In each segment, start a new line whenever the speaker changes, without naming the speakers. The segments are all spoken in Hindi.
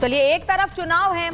चलिए, एक तरफ चुनाव है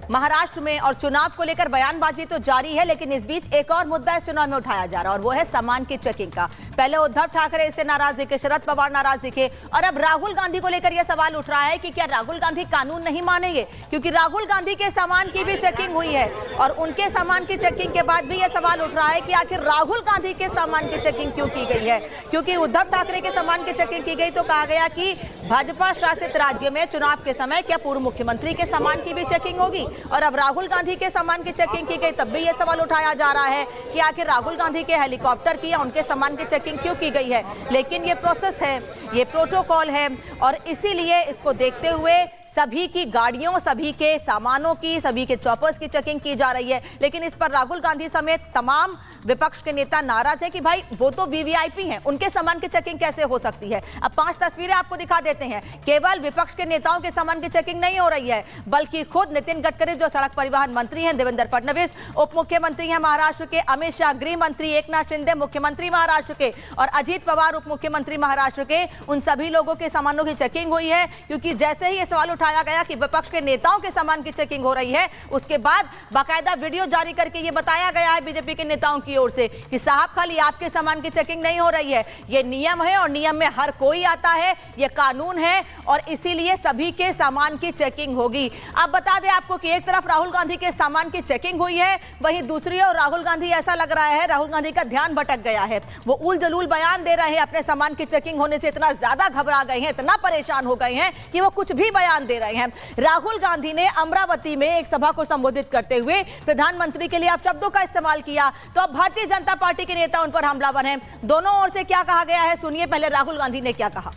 महाराष्ट्र में और चुनाव को लेकर बयानबाजी तो जारी है, लेकिन इस बीच एक और मुद्दा इस चुनाव में उठाया जा रहा है और वो है सामान की चेकिंग का। पहले उद्धव ठाकरे से नाराज दिखे, शरद पवार नाराज दिखे और अब राहुल गांधी को लेकर यह सवाल उठ रहा है कि क्या राहुल गांधी कानून नहीं मानेंगे, क्योंकि राहुल गांधी के सामान की भी चेकिंग हुई है और उनके सामान की चेकिंग के बाद भी यह सवाल उठ रहा है कि आखिर राहुल गांधी के सामान की चेकिंग क्यों की गई है। क्योंकि उद्धव ठाकरे के सामान की चेकिंग की गई तो कहा गया कि भाजपा शासित राज्य में चुनाव के समय क्या पूर्व मुख्यमंत्री के सामान की भी चेकिंग होगी, और अब राहुल गांधी के सामान की चेकिंग की गई तब भी यह सवाल उठाया जा रहा है कि आखिर राहुल गांधी के हेलीकॉप्टर की या उनके सामान की चेकिंग क्यों की गई है। लेकिन ये प्रोसेस है, ये प्रोटोकॉल है और इसीलिए इसको देखते हुए सभी की गाड़ियों, सभी के सामानों की, सभी के चॉपर्स की चेकिंग की जा रही है। लेकिन इस पर राहुल गांधी समेत तमाम विपक्ष के नेता नाराज है कि भाई वो तो वीवीआईपी हैं, उनके सामान की चेकिंग कैसे हो सकती है। अब 5 तस्वीरें आपको दिखा देते हैं। केवल विपक्ष के नेताओं के सामान की चेकिंग नहीं हो रही है, बल्कि खुद नितिन गडकरी जो सड़क परिवहन मंत्री हैं, देवेंद्र फडणवीस उप मुख्यमंत्री हैं महाराष्ट्र के, अमित शाह गृह मंत्री, एकनाथ शिंदे मुख्यमंत्री महाराष्ट्र के और अजीत पवार उप मुख्यमंत्री महाराष्ट्र के, उन सभी लोगों के सामानों की चेकिंग हुई है। क्योंकि जैसे ही ये सवाल उठाया गया कि विपक्ष के नेताओं के सामान की चेकिंग हो रही है, उसके बाद बाकायदा वीडियो जारी करके ये बताया गया है बीजेपी के नेताओं की ओर से कि साहब खाली आपके सामान की चेकिंग नहीं हो रही है, ये नियम है और नियम में हर कोई आता है, ये कानून है और इसीलिए सभी के सामान की चेकिंग होगी। अब बता दें आपको कि एक तरफ राहुल गांधी के सामान की चेकिंग हुई है, वहीं दूसरी ओर राहुल गांधी, ऐसा लग रहा है राहुल गांधी का ध्यान भटक गया है, वो उल जलूल बयान दे रहे हैं, अपने सामान की चेकिंग होने से इतना ज्यादा घबरा गए हैं, इतना परेशान हो गए हैं कि वो कुछ भी बयान दे रहे हैं। राहुल गांधी ने अमरावती में एक सभा को संबोधित करते हुए प्रधानमंत्री के लिए आप शब्दों का इस्तेमाल किया, तो अब भारतीय जनता पार्टी के नेता उन पर हमलावर हैं। दोनों ओर से क्या कहा गया है, सुनिए पहले राहुल गांधी ने क्या कहा।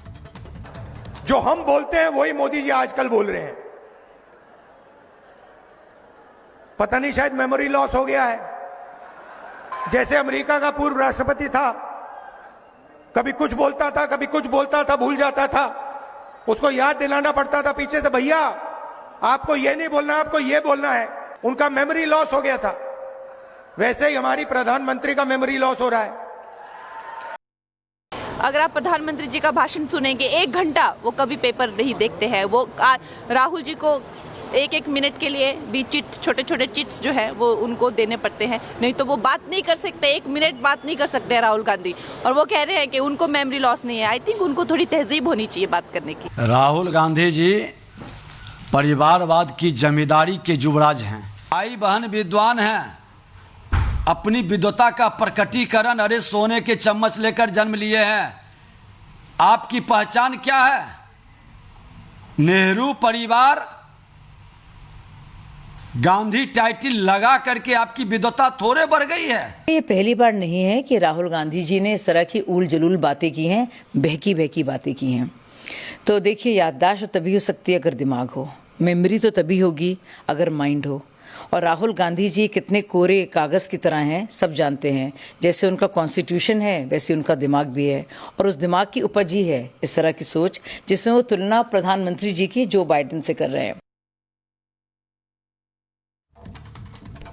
जो हम बोलते हैं वही मोदी जी आजकल बोल रहे हैं। पता नहीं शायद मेमोरी लॉस हो गया है। जैसे अमेरिका का पूर्व राष्ट्रपति था, कभी कुछ बोलता था, कभी कुछ बोलता था, भूल जाता था, उसको याद दिलाना पड़ता था पीछे से, भैया आपको ये नहीं बोलना, आपको ये बोलना है। उनका मेमोरी लॉस हो गया था। वैसे ही हमारी प्रधानमंत्री का मेमोरी लॉस हो रहा है।
अगर आप प्रधानमंत्री जी का भाषण सुनेंगे 1 घंटा, वो कभी पेपर नहीं देखते हैं। वो राहुल जी को 1-1 मिनट के लिए भी छोटे छोटे चिट्स जो है वो उनको देने पड़ते हैं, नहीं तो वो बात नहीं कर सकते, 1 मिनट बात नहीं कर सकते हैं राहुल गांधी। और वो कह रहे हैं कि उनको मेमोरी लॉस नहीं है। आई थिंक उनको थोड़ी तहजीब होनी चाहिए बात करने की।
राहुल गांधी जी परिवारवाद की जमींदारी के युवराज हैं, भाई बहन विद्वान हैं, अपनी विद्वता का प्रकटीकरण अरे सोने के चम्मच लेकर जन्म लिए हैं। आपकी पहचान क्या है? नेहरू परिवार, गांधी टाइटल लगा करके आपकी विद्वता थोड़े बढ़ गई है।
ये पहली बार नहीं है कि राहुल गांधी जी ने इस तरह की उल जलूल बातें की हैं, बहकी बहकी बातें की हैं। तो देखिए, याददाश्त तभी हो सकती है अगर दिमाग हो, मेमोरी तो तभी होगी अगर माइंड हो। और राहुल गांधी जी कितने कोरे कागज़ की तरह हैं, सब जानते हैं। जैसे उनका कॉन्स्टिट्यूशन है वैसे उनका दिमाग भी है, और उस दिमाग की उपज ही है इस तरह की सोच, जिसमें वो तुलना प्रधानमंत्री जी की जो बाइडेन से कर रहे हैं।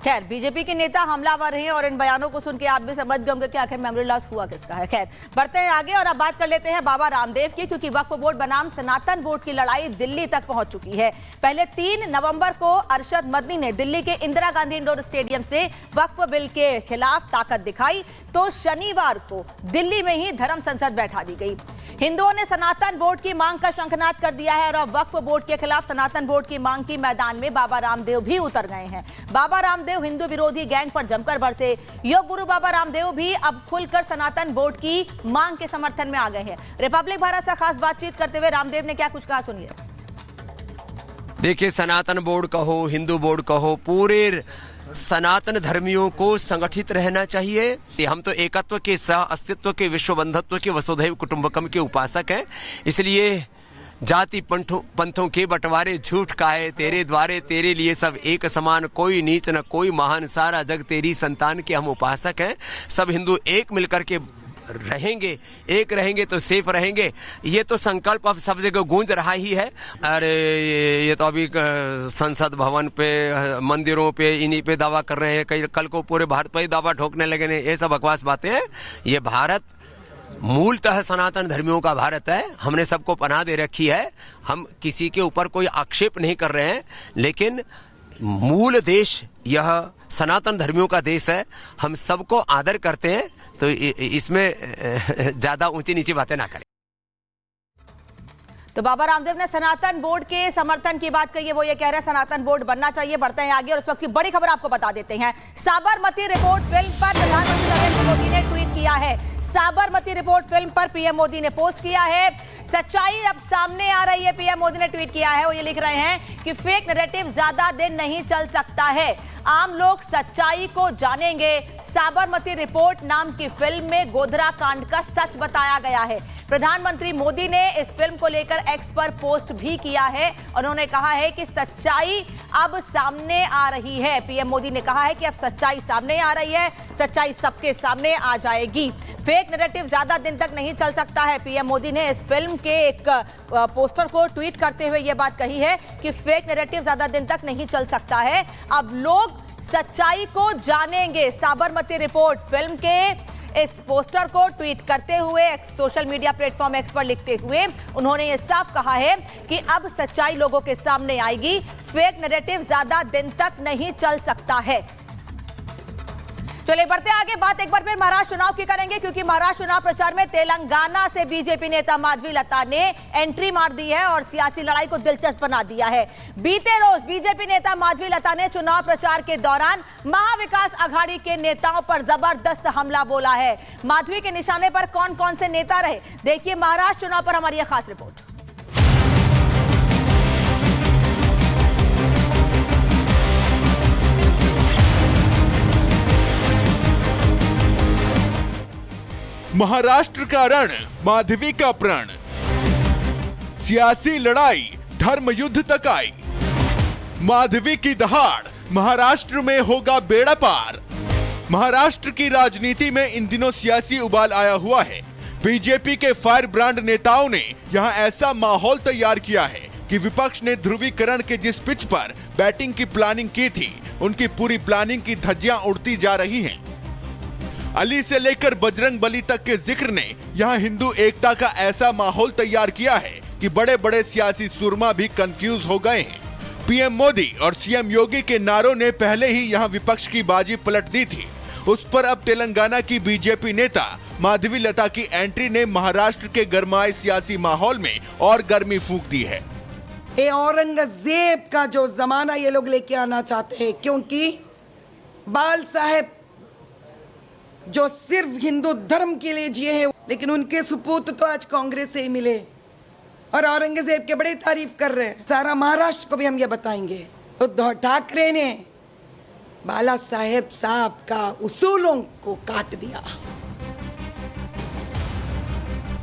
खैर, बीजेपी के नेता हमलावर हैं और इन बयानों को सुन के आप भी समझ गए होंगे कि आखिर मेमोरी लॉस हुआ किसका है। खैर, बढ़ते हैं आगे और अब बात कर लेते हैं बाबा रामदेव की, क्योंकि वक्फ बोर्ड बनाम सनातन बोर्ड की लड़ाई दिल्ली तक पहुंच चुकी है। पहले 3 नवंबर को अरशद मदनी ने दिल्ली के इंदिरा गांधी इंडोर स्टेडियम से वक्फ बिल के खिलाफ ताकत दिखाई, तो शनिवार को दिल्ली में ही धर्म संसद बैठा दी गई। हिंदुओं ने सनातन बोर्ड की मांग का शंखनाद कर दिया है और अब वक्फ बोर्ड के खिलाफ सनातन बोर्ड की मांग की मैदान में बाबा रामदेव भी उतर गए हैं। बाबा रामदेव हिंदू विरोधी गैंग पर जमकर बरसे। योग गुरु बाबा रामदेव भी अब खुलकर सनातन बोर्ड की मांग के समर्थन में आ गए हैं। रिपब्लिक भारत से खास बातचीत करते हुए रामदेव ने क्या कुछ कहा, सुनिए।
देखिए, सनातन बोर्ड कहो, हिंदू बोर्ड कहो, पूरे सनातन धर्मियों को संगठित रहना चाहिए। हम तो एकत्व के, सह अस्तित्व के, विश्व बंधुत्व के, वसुधैव कुटुंबकम के उपासक हैं। इसलिए जाति पंथों के बंटवारे झूठ का है, तेरे द्वारे तेरे लिए सब एक समान, कोई नीच न कोई महान, सारा जग तेरी संतान के हम उपासक हैं। सब हिंदू एक मिलकर के रहेंगे, एक रहेंगे तो सेफ रहेंगे। ये तो संकल्प अब सब जगह गूंज रहा ही है। अरे ये तो अभी संसद भवन पे, मंदिरों पे, इन्हीं पे दावा कर रहे हैं, कल को पूरे भारत पर ही दावा ठोकने लगे। ये सब बकवास बातें हैं। ये भारत मूलतः सनातन धर्मियों का भारत है, हमने सबको पनाह दे रखी है, हम किसी के ऊपर कोई आक्षेप नहीं कर रहे हैं, लेकिन मूल देश यह सनातन धर्मियों का देश है, हम सबको आदर करते हैं, तो इसमें ज्यादा ऊंची नीची बातें ना करें।
तो बाबा रामदेव ने सनातन बोर्ड के समर्थन की बात कही है, वो ये कह रहे हैं सनातन बोर्ड बनना चाहिए। बढ़ते हैं आगे और उस वक्त की बड़ी खबर आपको बता देते हैं। साबरमती रिपोर्ट फिल्म पर प्रधानमंत्री नरेंद्र मोदी ने ट्वीट किया है। साबरमती रिपोर्ट फिल्म पर पीएम मोदी ने पोस्ट किया है। सच्चाई अब सामने आ रही है, पीएम मोदी ने ट्वीट किया है। वो ये लिख रहे हैं कि फेक नैरेटिव ज्यादा दिन नहीं चल सकता है, आम लोग सच्चाई को जानेंगे। साबरमती रिपोर्ट नाम की फिल्म में गोधरा कांड का सच बताया गया है। प्रधानमंत्री मोदी ने इस फिल्म को लेकर एक्स पर पोस्ट भी किया है। उन्होंने कहा है कि सच्चाई अब सामने आ रही है। पीएम मोदी ने कहा है कि अब सच्चाई सामने आ रही है, सच्चाई सबके सामने आ जाएगी। फेक नैरेटिव ज्यादा दिन तक नहीं चल सकता है। पीएम मोदी ने इस फिल्म के एक पोस्टर को ट्वीट करते हुए यह बात कही है कि फेक नैरेटिव ज्यादा दिन तक नहीं चल सकता है, अब लोग सच्चाई को जानेंगे। साबरमती रिपोर्ट फिल्म के इस पोस्टर को ट्वीट करते हुए सोशल मीडिया प्लेटफॉर्म एक्स पर लिखते हुए उन्होंने ये साफ कहा है कि अब सच्चाई लोगों के सामने आएगी, फेक नैरेटिव ज्यादा दिन तक नहीं चल सकता है। चलिए बढ़ते आगे, बात एक बार फिर महाराष्ट्र चुनाव की करेंगे, क्योंकि महाराष्ट्र चुनाव प्रचार में तेलंगाना से बीजेपी नेता माधवी लता ने एंट्री मार दी है और सियासी लड़ाई को दिलचस्प बना दिया है। बीते रोज बीजेपी नेता माधवी लता ने चुनाव प्रचार के दौरान महाविकास आघाड़ी के नेताओं पर जबरदस्त हमला बोला है। माधवी के निशाने पर कौन कौन से नेता रहे, देखिए महाराष्ट्र चुनाव पर हमारी यह खास रिपोर्ट।
महाराष्ट्र का रण, माधवी का प्रण, सियासी लड़ाई धर्म युद्ध तक आई। माधवी की दहाड़, महाराष्ट्र में होगा बेड़ा पार। महाराष्ट्र की राजनीति में इन दिनों सियासी उबाल आया हुआ है। बीजेपी के फायर ब्रांड नेताओं ने यहां ऐसा माहौल तैयार किया है कि विपक्ष ने ध्रुवीकरण के जिस पिच पर बैटिंग की प्लानिंग की थी, उनकी पूरी प्लानिंग की धज्जियां उड़ती जा रही हैं। अली से लेकर बजरंग बली तक के जिक्र ने यहाँ हिंदू एकता का ऐसा माहौल तैयार किया है कि बड़े बड़े सियासी सुरमा भी कंफ्यूज हो गए हैं। पीएम मोदी और सीएम योगी के नारों ने पहले ही यहाँ विपक्ष की बाजी पलट दी थी, उस पर अब तेलंगाना की बीजेपी नेता माधवी लता की एंट्री ने महाराष्ट्र के गरमाए सियासी माहौल में और गर्मी फूंक दी है।
ये औरंगजेब का जो जमाना ये लोग लेके आना चाहते हैं, क्योंकि बाल साहेब जो सिर्फ हिंदू धर्म के लिए जिए हैं, लेकिन उनके सुपूत तो आज कांग्रेस से ही मिले और औरंगजेब के बड़े तारीफ कर रहे हैं। सारा महाराष्ट्र को भी हम ये बताएंगे। उद्धव ठाकरे ने बाला साहेब साहब का उसूलों को काट दिया।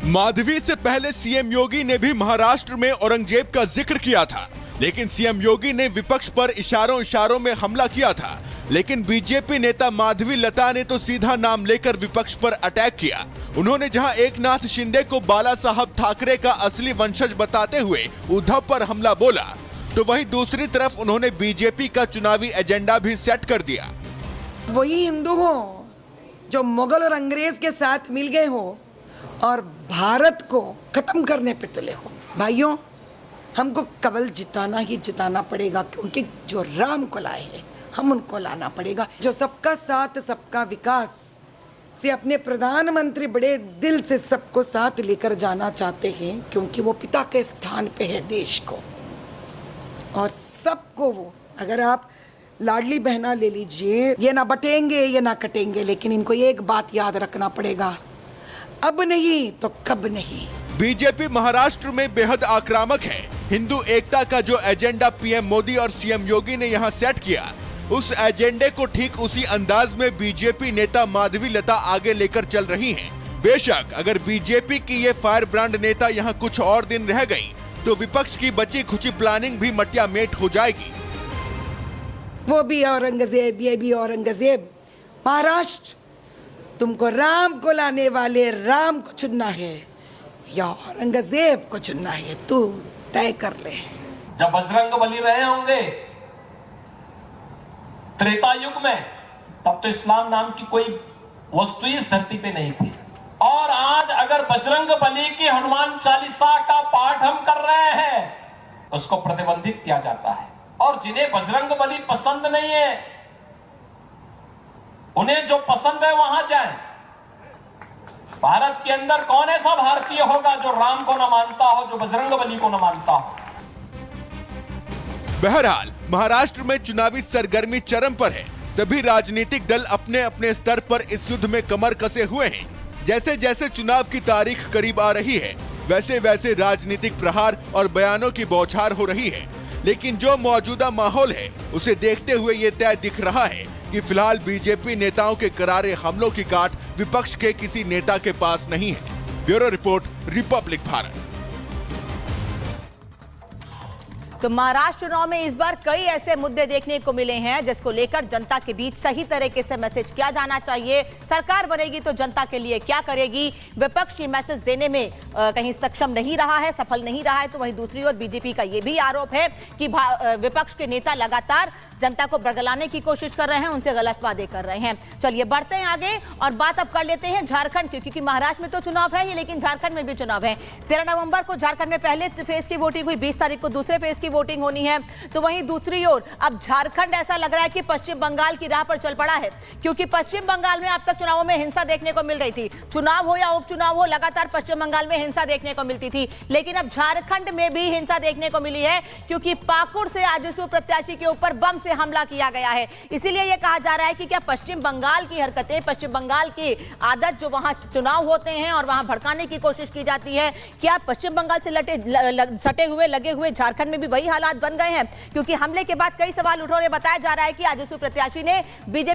माधवी से पहले सीएम योगी ने भी महाराष्ट्र में औरंगजेब का जिक्र किया था, लेकिन सीएम योगी ने विपक्ष पर इशारों इशारों में हमला किया था। लेकिन बीजेपी नेता माधवी लता ने तो सीधा नाम लेकर विपक्ष पर अटैक किया। उन्होंने जहां एकनाथ शिंदे को बाला साहब ठाकरे का असली वंशज बताते हुए उद्धव पर हमला बोला, तो वहीं दूसरी तरफ उन्होंने बीजेपी का चुनावी एजेंडा भी सेट कर दिया।
वही हिंदू हो जो मुगल और अंग्रेज के साथ मिल गए हो और भारत को खत्म करने पे तुले हो। भाइयों, हमको केवल जिताना ही जिताना पड़ेगा, क्योंकि जो राम को लाए हैं हम उनको लाना पड़ेगा। जो सबका साथ सबका विकास से अपने प्रधानमंत्री बड़े दिल से सबको साथ लेकर जाना चाहते हैं, क्योंकि वो पिता के स्थान पे है देश को और सबको। वो अगर आप लाडली बहना ले लीजिए, ये ना बटेंगे ये ना कटेंगे, लेकिन इनको एक बात याद रखना पड़ेगा, अब नहीं तो कब नहीं।
बीजेपी महाराष्ट्र में बेहद आक्रामक है। हिंदू एकता का जो एजेंडा पीएम मोदी और सीएम योगी ने यहाँ सेट किया, उस एजेंडे को ठीक उसी अंदाज में बीजेपी नेता माधवी लता आगे लेकर चल रही हैं। बेशक अगर बीजेपी की ये फायर ब्रांड नेता यहाँ कुछ और दिन रह गई, तो विपक्ष की बची खुची प्लानिंग भी मटिया मेट हो जाएगी।
वो भी औरंगजेब, ये भी औरंगजेब। महाराष्ट्र, तुमको राम को लाने वाले राम को चुनना है या औरंगजेब को चुनना है, तू तय कर ले।
जब बजरंग बली रहे होंगे त्रेता युग में, तब तो इस्लाम नाम की कोई वस्तु इस धरती पे नहीं थी। और आज अगर बजरंग बली की हनुमान चालीसा का पाठ हम कर रहे हैं, उसको प्रतिबंधित किया जाता है। और जिन्हें बजरंग बली पसंद नहीं है, उन्हें जो पसंद है वहां जाएं। भारत के अंदर कौन ऐसा भारतीय होगा जो राम को न मानता हो, जो बजरंग बली को न मानता हो।
बहरहाल महाराष्ट्र में चुनावी सरगर्मी चरम पर है। सभी राजनीतिक दल अपने अपने स्तर पर इस युद्ध में कमर कसे हुए हैं। जैसे जैसे चुनाव की तारीख करीब आ रही है, वैसे वैसे राजनीतिक प्रहार और बयानों की बौछार हो रही है। लेकिन जो मौजूदा माहौल है, उसे देखते हुए ये तय दिख रहा है कि फिलहाल बीजेपी नेताओं के करारे हमलों की गांठ विपक्ष के किसी नेता के पास नहीं है। Bureau report, Republic Bharat.
तो महाराष्ट्र चुनाव में इस बार कई ऐसे मुद्दे देखने को मिले हैं जिसको लेकर जनता के बीच सही तरीके से मैसेज किया जाना चाहिए। सरकार बनेगी तो जनता के लिए क्या करेगी, विपक्ष ये मैसेज देने में कहीं सक्षम नहीं रहा है, सफल नहीं रहा है। तो वहीं दूसरी ओर बीजेपी का ये भी आरोप है कि विपक्ष के नेता लगातार जनता को बरगलाने की कोशिश कर रहे हैं, उनसे गलत वादे कर रहे हैं। चलिए बढ़ते हैं आगे और बात अब कर लेते हैं झारखंड की, क्योंकि महाराष्ट्र में तो चुनाव है ही, लेकिन झारखंड में भी चुनाव है। 13 नवंबर को झारखंड में पहले फेज की वोटिंग हुई, 20 तारीख को दूसरे फेज की वोटिंग होनी है। तो वहीं दूसरी ओर अब झारखंड ऐसा लग रहा है कि पश्चिम बंगाल की राह पर चल पड़ा है, क्योंकि पश्चिम बंगाल में अब तक चुनावों में हिंसा देखने को मिल रही थी। चुनाव हो या उपचुनाव हो, लगातार पश्चिम बंगाल में हिंसा देखने को मिलती थी, लेकिन अब झारखंड में भी हिंसा देखने को मिली है, क्योंकि पाकुड़ से आजसू प्रत्याशी के ऊपर बम से हमला किया गया है। इसीलिए यह कहा जा रहा है कि क्या पश्चिम बंगाल की हरकतें, पश्चिम बंगाल की आदत जो वहां चुनाव होते हैं और वहां भड़काने की कोशिश की जाती है, क्या पश्चिम बंगाल से सटे हुए लगे हुए झारखंड में भी वही हालात बन गए हैं? क्योंकि हमले के बाद कई सवाल उठ रहे, बताया जा रहा है कि आजसू प्रत्याशी ने बीजेपी